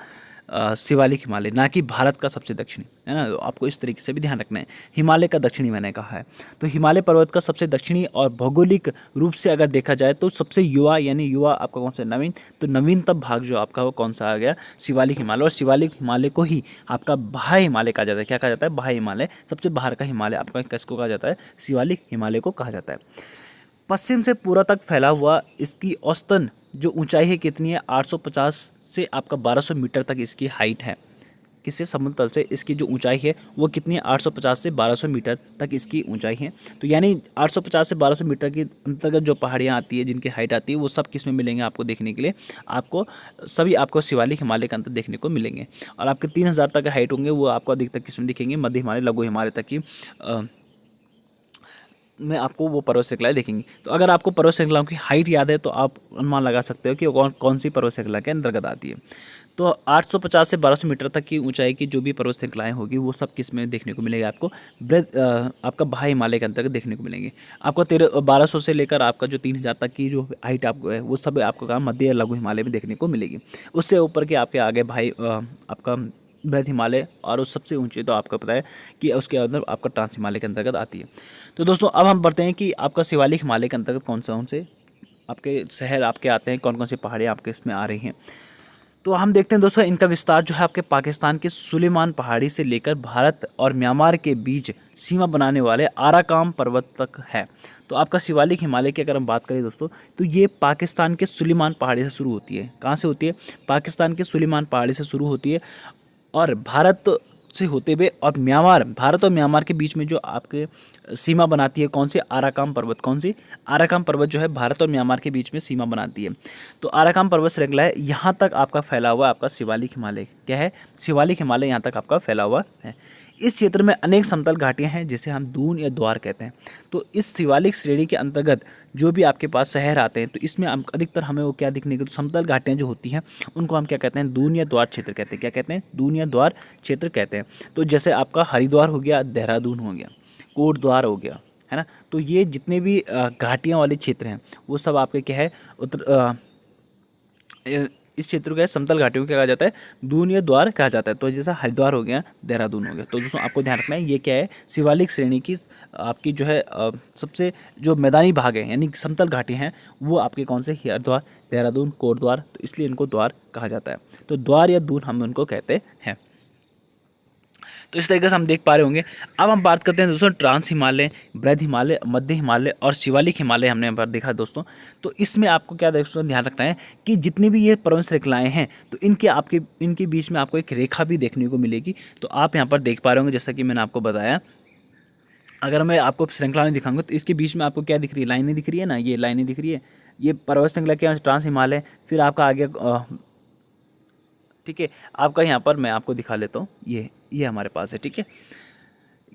Speaker 1: शिवालिक हिमालय, ना कि भारत का सबसे दक्षिणी, है ना। तो आपको इस तरीके से भी ध्यान रखना है। हिमालय का दक्षिणी मैंने कहा है। तो हिमालय पर्वत का सबसे दक्षिणी और भौगोलिक रूप से अगर देखा जाए तो सबसे युवा, यानी युवा आपका कौन सा? नवीन। तो नवीनतम भाग जो आपका वो कौन सा आ गया? शिवालिक हिमालय। और शिवालिक हिमालय को ही आपका बाह्य हिमालय कहा जाता है। क्या कहा जाता है? बाह्य हिमालय। सबसे बाहर का हिमालय आपका किसको कहा जाता है? शिवालिक हिमालय को कहा जाता है। पश्चिम से पूर्व तक फैला हुआ इसकी औसतन जो ऊंचाई है कितनी है? 850 से आपका 1200 मीटर तक इसकी हाइट है। किससे? समुद्र तल से इसकी जो ऊंचाई है वो कितनी है? 850 से 1200 मीटर तक इसकी ऊंचाई है। तो यानी 850 से 1200 मीटर की अंतर्गत जो पहाड़ियाँ आती है, जिनकी हाइट आती है, वो सब किस में मिलेंगे आपको देखने के लिए? आपको सभी आपको शिवालिक हिमालय के अंदर देखने को मिलेंगे। और आपके 3000 तक हाइट होंगे वो आपको अधिकतर किस में दिखेंगे? मध्य हिमालय, लघु हिमालय तक की में आपको वो पर्वत श्रृंखलाएं देखेंगी। तो अगर आपको पर्वत श्रृंखलाओं की हाइट याद है तो आप अनुमान लगा सकते हो कि कौन कौन सी पर्वत श्रृंखला के अंतर्गत आती है। तो 850 से 1200 मीटर तक की ऊंचाई की जो भी पर्वत श्रृंखलाएं होगी वो सब किस में देखने को मिलेगी? आपको आपका बाह्य हिमालय के अंतर्गत देखने को मिलेंगे। आपको 1200 से लेकर आपका जो 3000 तक की जो हाइट आपको है वो सब आपको कहाँ? मध्य या लघु हिमालय में देखने को मिलेगी। उससे ऊपर के आपके आगे आपका बृहद हिमालय, और उस सबसे ऊंची तो आपको पता है कि उसके अंदर आपका ट्रांस हिमालय के अंतर्गत आती है। तो दोस्तों अब हम बढ़ते हैं कि आपका शिवालिक हिमालय के अंतर्गत कौन से आपके शहर आपके आते हैं, कौन कौन सी पहाड़ियाँ आपके इसमें आ रही हैं। तो हम देखते हैं दोस्तों इनका विस्तार जो है आपके पाकिस्तान के सुलेमान पहाड़ी से लेकर भारत और म्यांमार के बीच सीमा बनाने वाले आराकाम पर्वत तक है। तो आपका शिवालिक हिमालय की अगर हम बात करें दोस्तों, तो ये पाकिस्तान के सुलेमान पहाड़ी से शुरू होती है। कहाँ से होती है? पाकिस्तान के सुलेमान पहाड़ी से शुरू होती है और भारत से होते हुए और भारत और म्यांमार के बीच में जो आपके सीमा बनाती है, कौन सी? आराकाम पर्वत। कौन सी? आराकाम पर्वत जो है भारत और म्यांमार के बीच में सीमा बनाती है। तो आराकाम पर्वत श्रृंखला है, यहाँ तक आपका फैला हुआ आपका शिवालिक हिमालय। क्या है? शिवालिक हिमालय यहाँ तक आपका फैला हुआ है। इस क्षेत्र में अनेक समतल घाटियाँ हैं जिसे हम दून या द्वार कहते हैं। तो इस शिवालिक श्रेणी के अंतर्गत जो भी आपके पास शहर आते हैं तो इसमें अधिकतर हमें वो क्या दिखने को? समतल घाटियाँ जो होती हैं उनको हम क्या कहते हैं? दून या द्वार क्षेत्र कहते हैं। क्या कहते हैं? दून या द्वार क्षेत्र कहते हैं। तो जैसे आपका हरिद्वार हो गया, देहरादून हो गया, कोटद्वार हो गया, है ना। तो ये जितने भी घाटियाँ वाले क्षेत्र हैं वो सब आपके क्या है? इस क्षेत्र को समतल घाटियों को क्या कहा जाता है, दून या द्वार कहा जाता है। तो जैसा हरिद्वार हो गया, देहरादून हो गया। तो दोस्तों आपको ध्यान रखना है ये क्या है, शिवालिक श्रेणी की आपकी जो है सबसे जो मैदानी भाग है यानी समतल घाटी हैं वो आपके कौन से, हरिद्वार, देहरादून, कोटद्वार, तो इसलिए इनको द्वार कहा जाता है। तो द्वार या दून हम उनको कहते हैं। तो इस तरीके से हम देख पा रहे होंगे। अब हम बात करते हैं दोस्तों ट्रांस हिमालय, बृहद हिमालय, मध्य हिमालय और शिवालिक हिमालय हमने यहाँ पर देखा दोस्तों। तो इसमें आपको क्या दोस्तों ध्यान रखना है कि जितनी भी ये पर्वत श्रृंखलाएँ हैं तो इनके बीच में आपको एक रेखा भी देखने को मिलेगी। तो आप यहाँ पर देख पा रहे होंगे जैसा कि मैंने आपको बताया। अगर मैं आपको श्रृंखला में दिखाऊंगा तो इसके बीच में आपको क्या दिख रही है, लाइनें दिख रही है ना, ये लाइनें दिख रही है, ये पर्वत श्रृंखला के ट्रांस हिमालय। फिर आपका आगे ठीक है, आपका यहाँ पर मैं आपको दिखा लेता हूँ, ये हमारे पास है। ठीक है,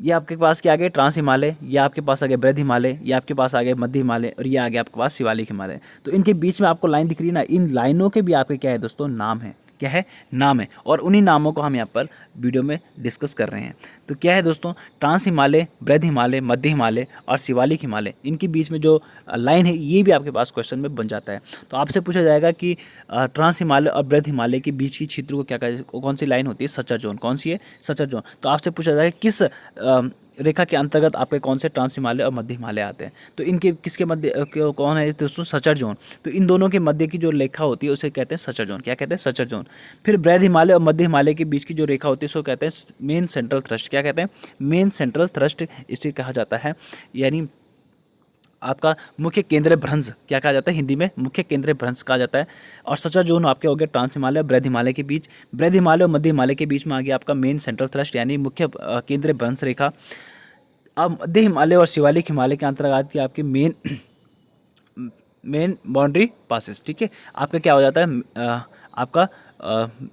Speaker 1: ये आपके पास क्या आ गया, ट्रांस हिमालय, ये आपके पास आ गया बृहद हिमालय, ये आपके पास आ गया मध्य हिमालय और ये आ गया आपके पास शिवालिक हिमालय। तो इनके बीच में आपको लाइन दिख रही है ना, इन लाइनों के भी आपके क्या है दोस्तों, नाम है। क्या है, नाम है। और उन्हीं नामों को हम यहाँ पर वीडियो में डिस्कस कर रहे हैं। तो क्या है दोस्तों, ट्रांस हिमालय, बृहद हिमालय, मध्य हिमालय और शिवालिक हिमालय, इनके बीच में जो लाइन है ये भी आपके पास क्वेश्चन में बन जाता है। तो आपसे पूछा जाएगा कि ट्रांस हिमालय और बृहद हिमालय के बीच की क्षेत्र को क्या कौन सी लाइन होती है, सचर जोन। कौन सी है, सचर जोन। तो आपसे पूछा जाएगा किस रेखा के अंतर्गत आपके कौन से ट्रांस हिमालय और मध्य हिमालय आते हैं। तो इनके किसके मध्य कौन है दोस्तों, सचर जोन। तो इन दोनों के मध्य की जो रेखा होती है उसे कहते हैं सचर जोन। क्या कहते हैं, सचर जोन। फिर बृहद हिमालय और मध्य हिमालय के बीच की जो रेखा होती है उसको कहते हैं मेन सेंट्रल थ्रस्ट। क्या कहते हैं, मेन सेंट्रल थ्रस्ट इसे कहा जाता है, यानी आपका मुख्य केंद्रीय भ्रंश क्या कहा जाता है, हिंदी में मुख्य केंद्रीय भ्रंश कहा जाता है। और सचर जोन आपके हो गया ट्रांस हिमालय और बृहद हिमालय के बीच, बृहद हिमालय और मध्य हिमालय के बीच में आ गया आपका मेन सेंट्रल थ्रस्ट यानी मुख्य केंद्रीय भ्रंश रेखा। अब मध्य हिमालय और शिवालिक हिमालय के अंतर्गत की आपकी मेन बाउंड्री पासेस। ठीक है, आपका क्या हो जाता है, आपका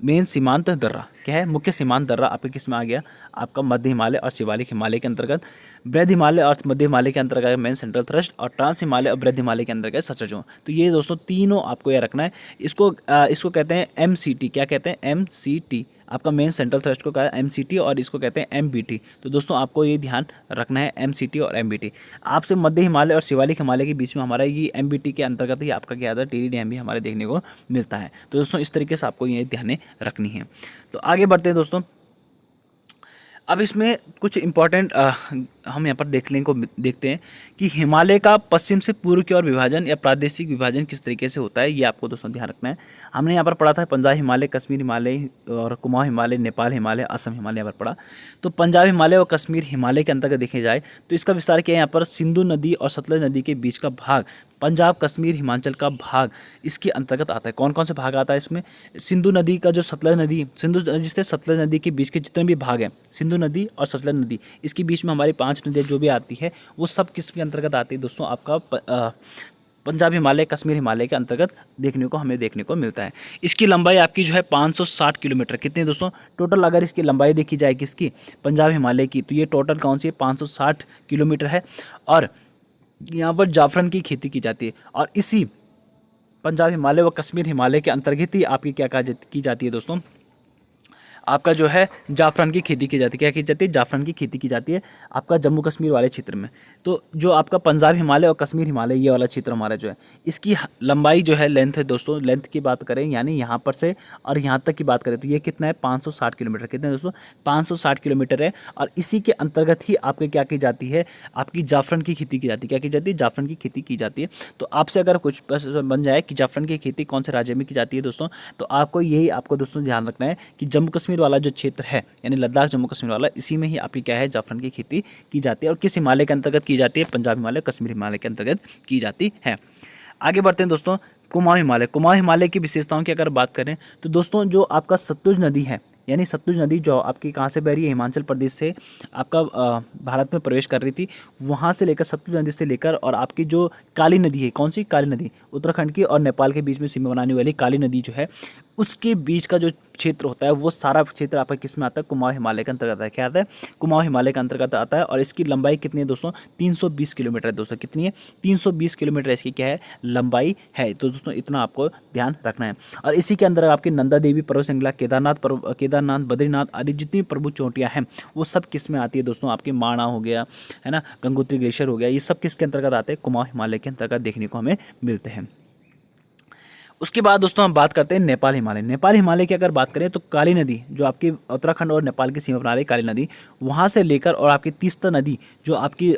Speaker 1: मेन सीमांत दर्रा क्या है, मुख्य सीमांत दर्रा आपके किस में आ गया, आपका मध्य हिमालय और शिवालिक हिमालय के अंतर्गत, बृहद हिमालय और मध्य हिमालय के अंतर्गत मेन सेंट्रल थ्रस्ट और ट्रांस हिमालय और बृहद हिमालय के अंतर्गत सचर जोन। तो ये दोस्तों तीनों आपको यह रखना है। इसको कहते हैं MCT। क्या कहते हैं, MCT। आपका मेन सेंट्रल थ्रस्ट को कहा है MCT और इसको कहते हैं MBT। तो दोस्तों आपको ये ध्यान रखना है MCT और MBT। आपसे मध्य हिमालय और शिवालिक हिमालय के बीच में हमारा ये MBT के अंतर्गत ही आपका क्या आता है, टेरी डैम भी हमारे देखने को मिलता है। तो दोस्तों इस तरीके से आपको ये ध्यान रखनी है। तो आगे बढ़ते हैं दोस्तों। अब इसमें कुछ इम्पॉर्टेंट हम यहाँ पर देखते हैं कि हिमालय का पश्चिम से पूर्व की ओर विभाजन या प्रादेशिक विभाजन किस तरीके से होता है, ये आपको दोस्तों ध्यान रखना है। हमने यहाँ पर पढ़ा था पंजाब हिमालय, कश्मीर हिमालय और कुमाऊं हिमालय, नेपाल हिमालय, असम हिमालय यहाँ पर पढ़ा। तो पंजाब हिमालय और कश्मीर हिमालय के अंतर्गत देखे जाए तो इसका विस्तार क्या है, यहाँ पर सिंधु नदी और सतलज नदी के बीच का भाग, पंजाब, कश्मीर, हिमाचल का भाग इसके अंतर्गत आता है। कौन कौन से भाग आता है इसमें, सिंधु नदी का जो सतलज नदी, सिंधु नदी से सतलज नदी के बीच के जितने भी भाग हैं, सिंधु नदी और सतलज नदी, इसके बीच में हमारी 5 नदियाँ जो भी आती है वो सब किसके अंतर्गत आती है दोस्तों, आपका पंजाब हिमालय, कश्मीर हिमालय के अंतर्गत हमें देखने को मिलता है। इसकी लंबाई आपकी जो है 560 किलोमीटर, कितने दोस्तों टोटल, अगर इसकी लंबाई देखी जाए किसकी, पंजाब हिमालय की, तो ये टोटल कौन सी है, 560 किलोमीटर है। और यहाँ पर जाफरान की खेती की जाती है और इसी पंजाब हिमालय व कश्मीर हिमालय के अंतर्गत ही आपकी क्या की जाती है दोस्तों, आपका जो है जाफरान की खेती की जाती है। क्या की जाती है, जाफरान की खेती की जाती है आपका जम्मू कश्मीर वाले क्षेत्र में। तो जो आपका पंजाब हिमालय और कश्मीर हिमालय ये वाला क्षेत्र हमारा जो है, इसकी लंबाई जो है, लेंथ है दोस्तों, लेंथ की बात करें यानी यहाँ पर से और यहाँ तक की बात करें तो ये कितना है, 560 किलोमीटर। कितने दोस्तों, 560 किलोमीटर है। और इसी के अंतर्गत ही आपके क्या की जाती है, आपकी जाफरान की खेती की जाती है। क्या की जाती है, जाफरान की खेती की जाती है। तो आपसे अगर कुछ प्रश्न बन जाए कि जाफरान की खेती कौन से राज्य में की जाती है दोस्तों, तो आपको दोस्तों ध्यान रखना है कि जम्मू कश्मीर वाला जो क्षेत्र है यानी लद्दाख जम्मू कश्मीर वाला, इसी में ही आपकी क्या है, जाफरान की खेती की जाती है। और किस हिमालय के अंतर्गत की जाती है, पंजाब हिमालय, कश्मीर हिमालय के अंतर्गत की जाती है। आगे बढ़ते हैं दोस्तों, कुमाऊं हिमालय। कुमाऊं हिमालय की विशेषताओं की अगर बात करें तो दोस्तों जो आपका सतलुज नदी है, यानी सतलुज नदी जो आपकी कहाँ से बह रही है, हिमाचल प्रदेश से आपका भारत में प्रवेश कर रही थी, वहाँ से लेकर सतलुज नदी से लेकर और आपकी जो काली नदी है, कौन सी काली नदी, उत्तराखंड की और नेपाल के बीच में सीमा बनाने वाली काली नदी जो है, उसके बीच का जो क्षेत्र होता है वो सारा क्षेत्र आपका किस में आता है, कुमाऊं हिमालय के अंतर्गत आता है। क्या आता है, कुमाऊं हिमालय के अंतर्गत आता है। और इसकी लंबाई कितनी है दोस्तों, 320 किलोमीटर है दोस्तों। कितनी है, 320 किलोमीटर इसकी क्या है, लंबाई है। तो दोस्तों इतना आपको ध्यान रखना है। और इसी के अंदर आपकी नंदा देवी पर्वत श्रृंखला, केदारनाथ, बद्रीनाथ आदि जितनी प्रमुख चोटियाँ हैं वो सब किस में आती है दोस्तों, आपके माणा हो गया है ना, गंगोत्री ग्लेशियर हो गया, ये सब किसके अंतर्गत आते हैं, कुमाऊं हिमालय के अंतर्गत देखने को हमें मिलते हैं। उसके बाद दोस्तों हम बात करते हैं नेपाल हिमालय। नेपाल हिमालय की अगर बात करें तो काली नदी जो आपकी उत्तराखंड और नेपाल की सीमा बना रही है, काली नदी वहाँ से लेकर और आपकी तीस्ता नदी जो आपकी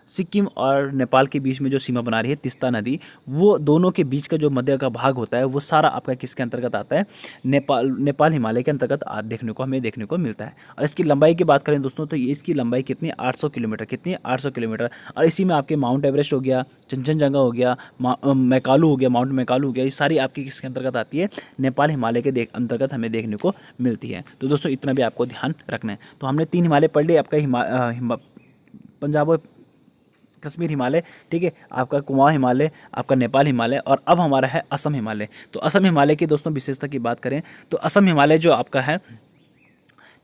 Speaker 1: सिक्किम और नेपाल के बीच में जो सीमा बना रही है तीस्ता नदी, वो दोनों के बीच का जो मध्य का भाग होता है वो सारा आपका किसके अंतर्गत आता है, नेपाल हिमालय के अंतर्गत हमें देखने को मिलता है। और इसकी लंबाई की बात करें दोस्तों तो ये इसकी लंबाई कितनी 800 किलोमीटर, कितनी 800 किलोमीटर। और इसी में आपके माउंट एवरेस्ट हो गया, कंचनजंगा हो गया, मैकालू हो गया, माउंट मैकालू हो गया, ये सारी आपकी किसके अंतर्गत आती है, नेपाल हिमालय के अंतर्गत हमें देखने को मिलती है। तो दोस्तों इतना भी आपको ध्यान रखना है। तो हमने 3 हिमालय पढ़ लिए, आपका पंजाब और कश्मीर हिमालय, ठीक है, आपका कुमाऊं हिमालय, आपका नेपाल हिमालय, और अब हमारा है असम हिमालय। तो असम हिमालय की दोस्तों विशेषता की बात करें तो असम हिमालय जो आपका है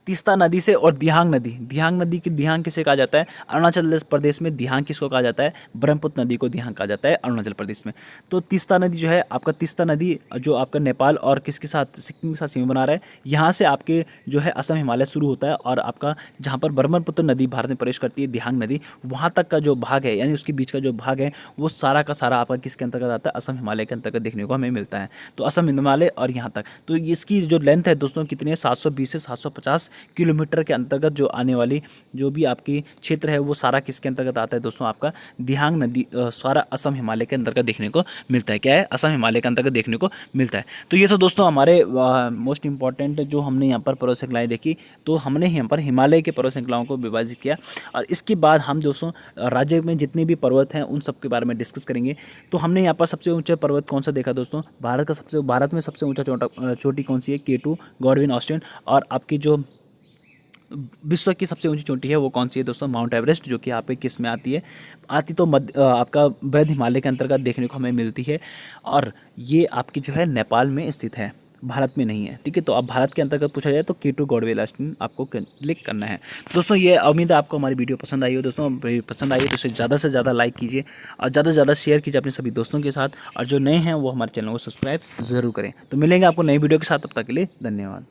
Speaker 1: तीस्ता नदी से और दिहांग नदी की दिहांग किसे कहा जाता है, अरुणाचल प्रदेश में दिहांग किसको कहा जाता है, ब्रह्मपुत्र नदी को दिहांग कहा जाता है अरुणाचल प्रदेश में। तो तीस्ता नदी जो है आपका तीस्ता नदी जो आपका नेपाल और किसके साथ, सिक्किम के साथ सीमा बना रहा है, यहाँ से आपके जो है असम हिमालय शुरू होता है और आपका जहाँ पर ब्रह्मपुत्र नदी भारत में प्रवेश करती है, दिहांग नदी, वहाँ तक का जो भाग है यानी उसके बीच का जो भाग है वो सारा का सारा आपका किसके अंतर्गत आता है, असम हिमालय के अंतर्गत देखने को हमें मिलता है। तो असम हिमालय और यहाँ तक, तो इसकी जो लेंथ है दोस्तों कितनी है, 720 से 750 किलोमीटर के अंतर्गत जो आने वाली जो भी आपकी क्षेत्र है वो सारा किसके अंतर्गत आता है दोस्तों, आपका दिहांग नदी सारा असम हिमालय के अंतर्गत देखने को मिलता है। क्या है, असम हिमालय के अंतर्गत देखने को मिलता है। तो ये तो दोस्तों हमारे मोस्ट इंपॉर्टेंट जो हमने यहाँ पर पर्वत श्रृंखलाएं देखी, तो हमने यहाँ पर हिमालय के पर्वत श्रृंखलाओं को विभाजित किया और इसके बाद हम दोस्तों राज्य में जितने भी पर्वत हैं उन सब के बारे में डिस्कस करेंगे। तो हमने यहाँ पर सबसे ऊंचा पर्वत कौन सा देखा दोस्तों, भारत में सबसे ऊंचा चोटी कौन सी है, K2 गॉडविन ऑस्टिन। और आपकी जो विश्व की सबसे ऊंची चोटी है वो कौन सी है दोस्तों, माउंट एवरेस्ट, जो कि यहाँ पे किस में आती है, तो आपका वृद्ध हिमालय के अंतर्गत देखने को हमें मिलती है और ये आपकी जो है नेपाल में स्थित है, भारत में नहीं है, ठीक है। तो अब भारत के अंतर्गत पूछा जाए तो K2 गॉडविन ऑस्टिन आपको क्लिक करना है। दोस्तों ये उम्मीद है आपको हमारी वीडियो पसंद आई हो। दोस्तों पसंद आई है तो इसे ज़्यादा से ज़्यादा लाइक कीजिए और ज़्यादा से ज़्यादा शेयर कीजिए अपने सभी दोस्तों के साथ, और जो नए हैं वो हमारे चैनल को सब्सक्राइब ज़रूर करें। तो मिलेंगे आपको नई वीडियो के साथ, तब तक के लिए धन्यवाद।